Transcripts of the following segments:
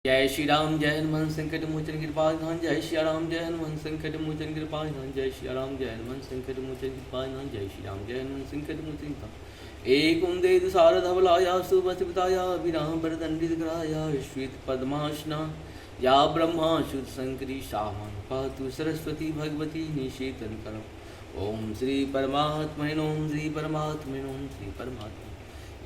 जय श्री राम जय हनुमान संकट मोचन कृपाधान। जय श्री राम जय हनुमान संकट मोचन कृपाधान। जय श्री राम जय हनुमान संकट मोचन कृपाधान। जय श्री राम जय हनुमान संकट मोचन कृपाधान। एक उन्देद सारधवलाया सुबसविताया विराम वरदंडित कराया श्वेत पद्मासना या ब्रह्मा शुद्ध शंकरी सामान पातु सरस्वती भगवती निषेतन करम। ओम श्री परमात्मने ओम श्री परमात्मने ओम श्री परमात्मा।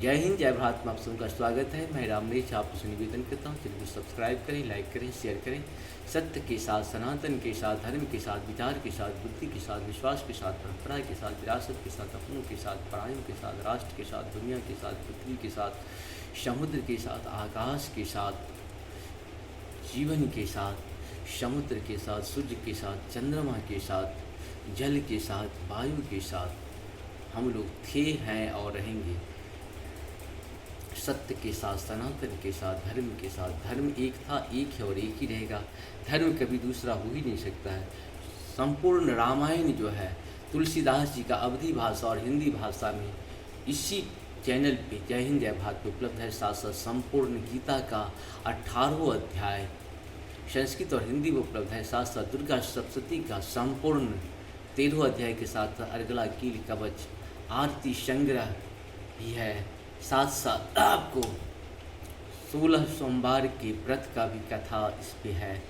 जय हिंद जय भारत में आप सबका स्वागत है। मैं रामरेश आपसे निवेदन करता हूँ, चैनल को सब्सक्राइब करें, लाइक करें, शेयर करें। सत्य के साथ, सनातन के साथ, धर्म के साथ, विचार के साथ, बुद्धि के साथ, विश्वास के साथ, परंपरा के साथ, विरासत के साथ, अपनों के साथ, परायों के साथ, राष्ट्र के साथ, दुनिया के साथ, पृथ्वी के साथ, समुद्र के साथ, आकाश के साथ, जीवन के साथ, समुद्र के साथ, सूर्य के साथ, चंद्रमा के साथ, जल के साथ, वायु के साथ हम लोग थे, हैं और रहेंगे। सत्य के साथ, सनातन के साथ, धर्म के साथ। धर्म एक था, एक है और एक ही रहेगा। धर्म कभी दूसरा हो ही नहीं सकता है। संपूर्ण रामायण जो है तुलसीदास जी का अवधी भाषा और हिंदी भाषा में इसी चैनल पे जय हिंद जय भारत पे उपलब्ध है। साथ साथ संपूर्ण गीता का 18वां अध्याय संस्कृत और हिंदी में उपलब्ध है। साथ साथ दुर्गा सप्तशती का संपूर्ण 13वां अध्याय के साथ अर्गला कील कवच आरती संग्रह भी है। साथ साथ आपको 16 सोमवार के व्रत का भी कथा इस पे है।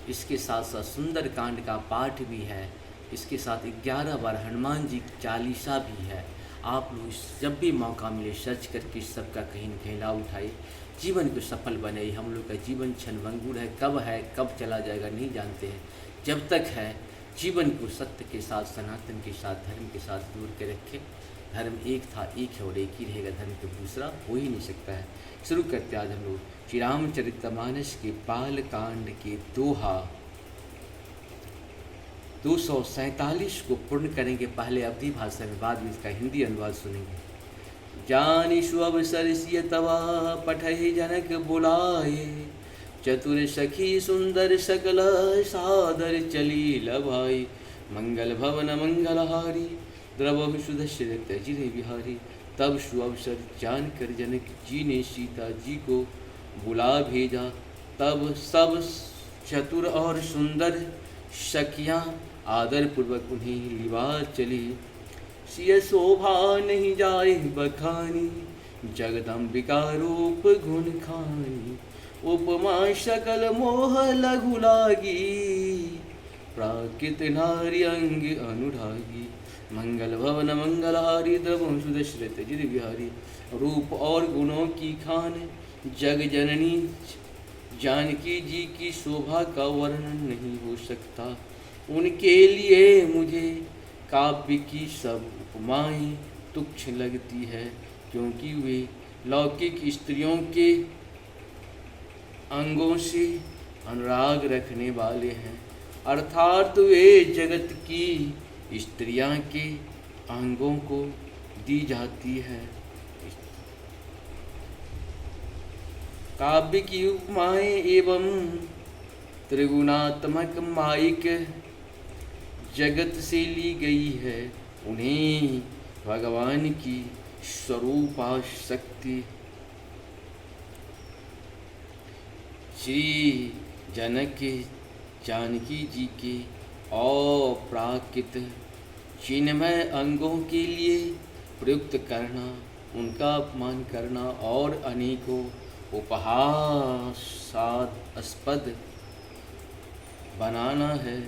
इसके साथ साथ सुंदर कांड का पाठ भी है। इसके साथ 11 बार हनुमान जी चालीसा भी है। आप लोग जब भी मौका मिले सर्च करके सबका कहीं न कहीं लाभ उठाए, जीवन को सफल बने। हम लोग का जीवन क्षणभंगुर है, कब चला जाएगा नहीं जानते हैं। जब तक है जीवन को सत्य के साथ, सनातन के साथ, धर्म के साथ जोड़ के रखें। धर्म एक था, एक है और एक ही रहेगा। धर्म तो दूसरा हो ही नहीं सकता है। शुरू करते आज हम लोग श्री रामचरितमानस के बाल कांड के दोहा 247 को पूर्ण करेंगे। पहले अवधी भाषा में, बाद में इसका हिंदी अनुवाद सुनेंगे। जानिषु अवसर सिय तवा पठहि जनक बुलाए, चतुर सखी सुंदर सकल सादर चली लभाई। मंगल भवन मंगलहारी द्रवहु सुदशरथ जिरे बिहारी। तब सु अवसर जानकर जनक जी ने सीता जी को बुला भेजा। तब सब चतुर और सुंदर सखियाँ आदर पूर्वक उन्हें लिवा चली। सिय शोभा नहीं जाए बखानी, जगदम्बिका रूप गुण खानी। उपमा सकल मोह लघु लागी, प्राकृत नारी अंग अनुरागी। मंगल भवन मंगलहारी द्रवहु सुदशरथ जिर बिहारी। रूप और गुणों की खान जग जननी जानकी जी की शोभा का वर्णन नहीं हो सकता। उनके लिए मुझे काव्य की सब उपमाएं तुच्छ लगती है, क्योंकि वे लौकिक स्त्रियों के अंगों से अनुराग रखने वाले हैं। अर्थात वे जगत की स्त्रियां के अंगों को दी जाती है। काव्य की उपमाएं एवं त्रिगुणात्मक माइक जगत से ली गई है। उन्हें भगवान की स्वरूपा शक्ति श्री जनक जानकी जी के अप्राकृत चिन्मय अंगों के लिए प्रयुक्त करना, उनका अपमान करना और अनेकों उपहासास्पद बनाना है।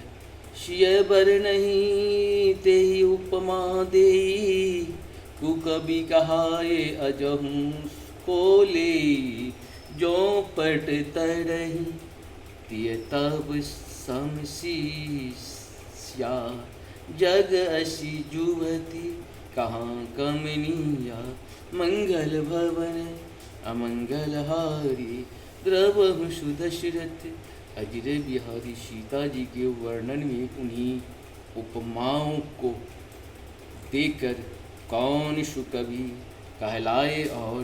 सिय बर नहीं तेहि उपमा देई, कु कवि कहाए अजहूँ को ले। जो पट तरही तिय तब समसीस्या, जग असी जुवती कहाँ कमनिया। मंगल भवन अमंगलहारी द्रवहु सुदशरथ अजिर बिहारी। सीता जी के वर्णन में उन्हीं उपमाओं को देकर कौन सुकवि कहलाए और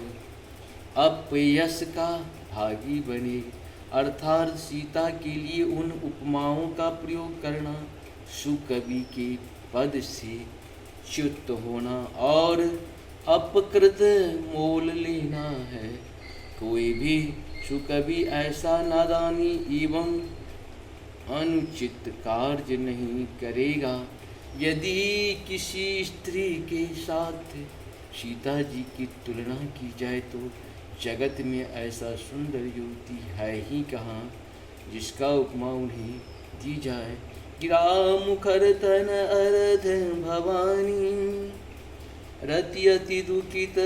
अपयश का भागी बने। अर्थात सीता के लिए उन उपमाओं का प्रयोग करना सुकवि के पद से च्युत होना और अपकृत मोल लेना है। कोई भी सु कभी ऐसा नादानी एवं अनुचित कार्य नहीं करेगा। यदि किसी स्त्री के साथ सीता जी की तुलना की जाए तो जगत में ऐसा सुंदर युवती है ही कहाँ जिसका उपमा उन्हें दी जाए। गिरा मुखर तन अरध भवानी रति अति दुखित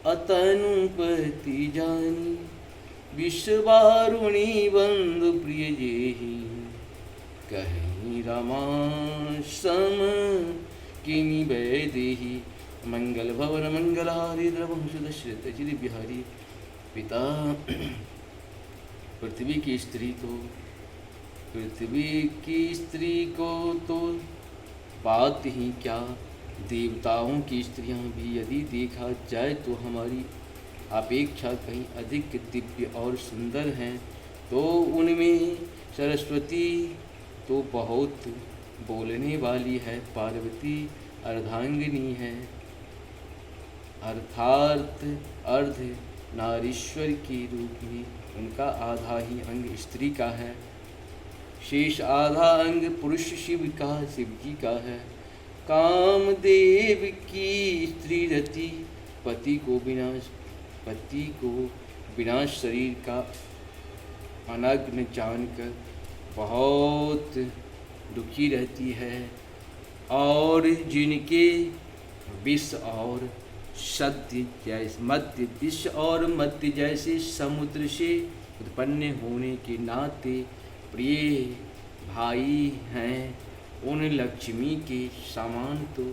अतनुपति जानी। विश्ववारुणी बंधु प्रिय जेहि कहीं रमा सम किमि वैदेही। मंगल भवन मंगलारि द्रवंश दशरथ जी बिहारी। पिता पृथ्वी की स्त्री को तो बात ही क्या, देवताओं की स्त्रियां भी यदि देखा जाए तो हमारी अपेक्षा कहीं अधिक दिव्य और सुंदर हैं। तो उनमें सरस्वती तो बहुत बोलने वाली है, पार्वती अर्धांगिनी है, अर्थात अर्ध नारीश्वर के रूप में उनका आधा ही अंग स्त्री का है, शेष आधा अंग पुरुष शिव जी का है। कामदेव की स्त्री रति पति को विनाश शरीर का अनग्न जानकर बहुत दुखी रहती है, और जिनके विष और मध्य विष और मध्य जैसे समुद्र से उत्पन्न होने के नाते प्रिय भाई हैं, उन लक्ष्मी के समान तो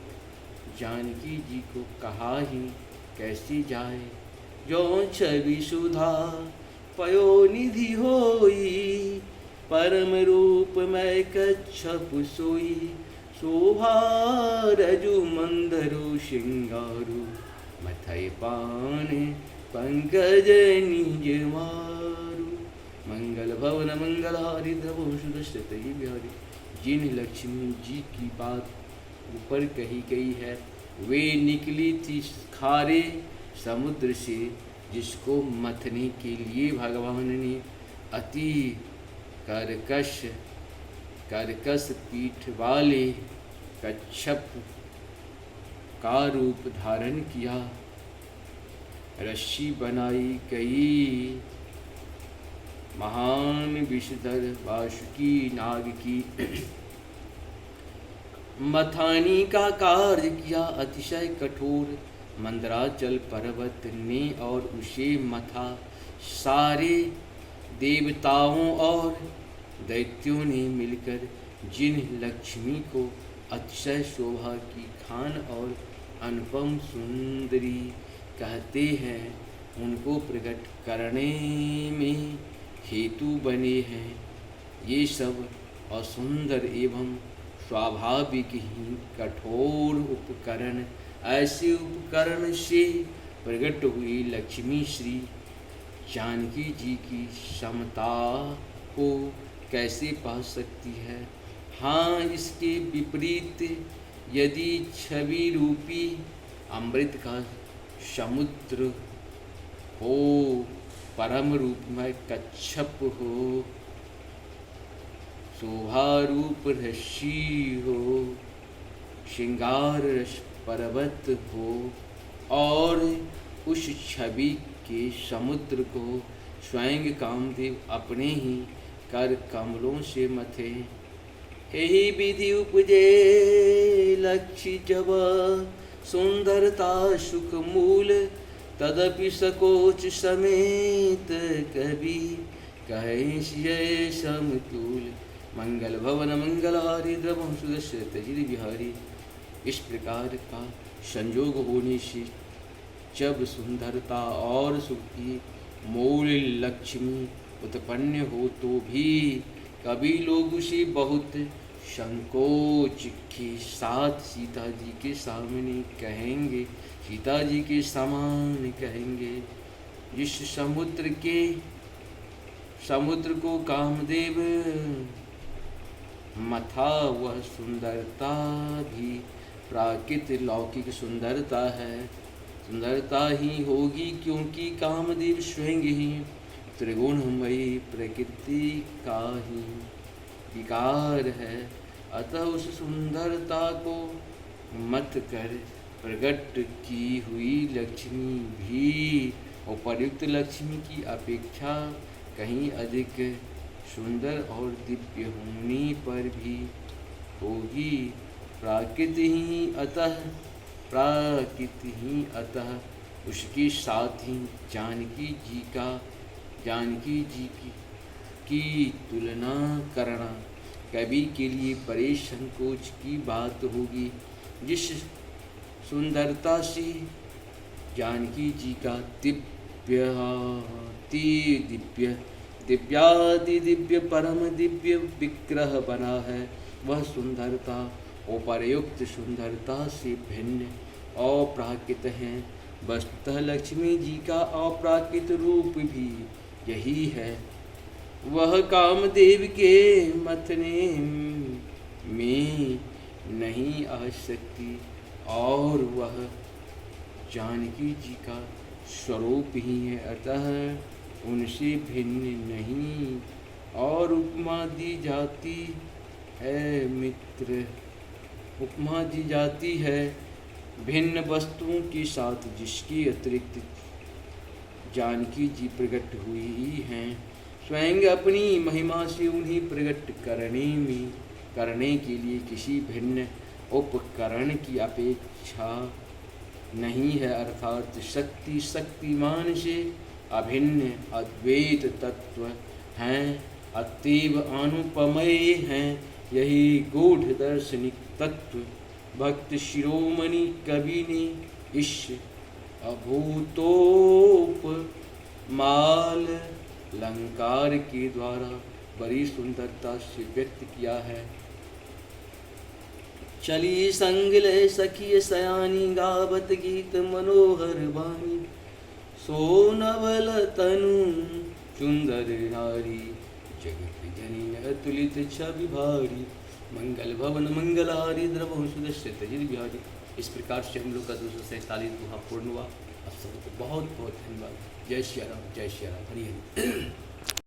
जानकी जी को कहा ही कैसी जाए। जो छवि सुधा पयो निधि होई परम रूप मैं कच्छप सोई। शोभा रजु मंदरु श्रृंगारु मथय पान पंकज निज मारु। मंगल भवन मंगलहारी द्रवंशु दशरथ बिहारी। जिन लक्ष्मी जी की बात ऊपर कही गई है वे निकली थी खारे समुद्र से, जिसको मथने के लिए भगवान ने अति कर्कश पीठ वाले कच्छप का रूप धारण किया। रस्सी बनाई गई महान विषधर वासुकी नाग की मथानी का कार्य किया। अतिशय कठोर मंदराचल पर्वत ने और उसे मथा। सारे देवताओं और दैत्यों ने मिलकर जिन लक्ष्मी को अतिशय शोभा की खान और अनुपम सुंदरी कहते हैं, उनको प्रकट करने में हेतु बने हैं। ये सब असुंदर एवं स्वाभाविक ही कठोर उपकरण, ऐसे उपकरण से प्रकट हुई लक्ष्मी श्री जानकी जी की समता को कैसे पा सकती है। हाँ, इसके विपरीत यदि छवि रूपी अमृत का समुद्र हो, परम रूप में कच्छप हो, शोभा रूप रश्मि हो, श्रृंगार रस पर्वत हो, और उस छवि के समुद्र को स्वयं कामदेव अपने ही कर कमलों से मथे। यही विधि उपजे लक्ष्य जब सुंदरता सुख मूल, तदपि सकोच समेत कवि कहे समतूल। मंगल भवन मंगलहारी द्रवंश दशरथ जी बिहारी। इस प्रकार का संयोग होने से जब सुंदरता और सुख की मूल लक्ष्मी उत्पन्न हो तो भी कभी लोग उसे बहुत संकोच के साथ सीता जी के सामने कहेंगे, सीता जी के समान कहेंगे। जिस समुद्र को कामदेव मथा वह सुंदरता भी प्राकृत लौकिक सुंदरता है, सुंदरता ही होगी, क्योंकि कामदेव स्वयं ही त्रिगुणमयी प्रकृति का ही विकार है। अतः उस सुंदरता को मत कर प्रकट की हुई लक्ष्मी भी उपर्युक्त लक्ष्मी की अपेक्षा कहीं अधिक सुंदर और दिव्य होने पर भी होगी। प्राकृत ही अतः उसके साथ ही जानकी जी की तुलना करना कवि के लिए बड़े संकोच की बात होगी। जिस सुंदरता से जानकी जी का दिव्य परम दिव्य विग्रह बना है, वह सुंदरता उपर्युक्त सुंदरता से भिन्न अप्राकृत है। वस्तुतः लक्ष्मी जी का अप्राकृत रूप भी यही है। वह कामदेव के मथने में नहीं आ सकती और वह जानकी जी का स्वरूप ही है, अतः उनसे भिन्न नहीं। और उपमा दी जाती है मित्र, उपमा दी जाती है भिन्न वस्तुओं के साथ जिसके अतिरिक्त जानकी जी प्रकट हुई हैं। स्वयं अपनी महिमा से उन्हें प्रकट करने के लिए किसी भिन्न उपकरण की अपेक्षा नहीं है, अर्थात शक्तिमान से अभिन्न अद्वैत तत्व हैं, अतीव अनुपमेय हैं। यही गूढ़ दार्शनिक तत्व भक्त शिरोमणि कवि ने इस अभूतोपमाल अलंकार के द्वारा बड़ी सुंदरता से व्यक्त किया है। चली संगल सखी सयानी गावत गीत मनोहर वाणी, सो नवल तनु सुंदर नारी, जगत जननी अतुलित छवि भारी, मंगल भवन मंगलारी द्रवहु सुदस्य तजिर बिहारी। इस प्रकार से हम लोग का 247 दोहा पूर्ण हुआ। आप सबको बहुत बहुत धन्यवाद। जय श्री राम, जय श्री राम, हरि हरि।